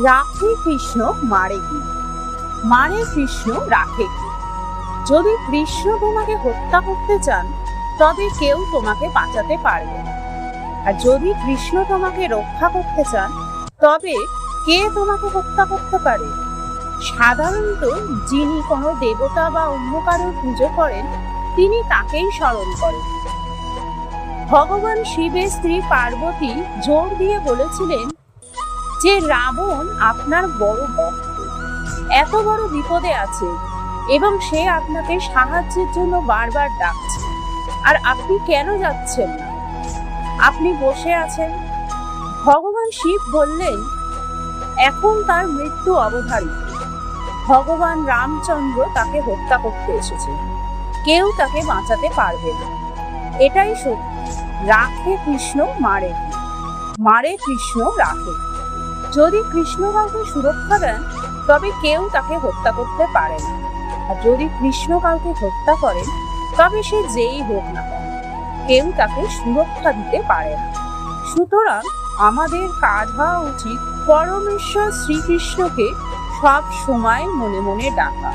রাখে কৃষ্ণ মারে কি, মারে কৃষ্ণ রাখে কি। যদি কৃষ্ণ তোমাকে হত্যা করতে চান তবে কেউ তোমাকে বাঁচাতে পারবে না, আর যদি কৃষ্ণ তোমাকে রক্ষা করতে চান তবে কে তোমাকে হত্যা করতে পারে? সাধারণত যিনি কোনো দেবতা বা অন্য কারোর পুজো করেন তিনি তাকেই স্মরণ করেন। ভগবান শিবের স্ত্রী পার্বতী জোর দিয়ে বলেছিলেন যে রাবণ আপনার বড় ভক্ত, এত বড় বিপদে আছে এবং সে আপনাকে সাহায্যের জন্য বারবার ডাকছে, আর আপনি কেন যাচ্ছেন না? আপনি বসে আছেন। ভগবান শিব বললেন এখন তার মৃত্যু অবধারিত। ভগবান রামচন্দ্র তাকে হত্যা করতে এসেছে, কেউ তাকে বাঁচাতে পারবে না। এটাই সত্য। রাখে কৃষ্ণ মারে কি, মারে কৃষ্ণ রাখে। যদি কৃষ্ণ কাউকে সুরক্ষা দেন তবে কেউ তাকে হত্যা করতে পারে না, আর যদি কৃষ্ণ কাউকে হত্যা করেন তবে সে যেই হোক না কেউ তাকে সুরক্ষা দিতে পারে না। সুতরাং আমাদের কাজ হওয়া উচিত পরমেশ্বর শ্রীকৃষ্ণকে সব সময় মনে মনে ডাকা।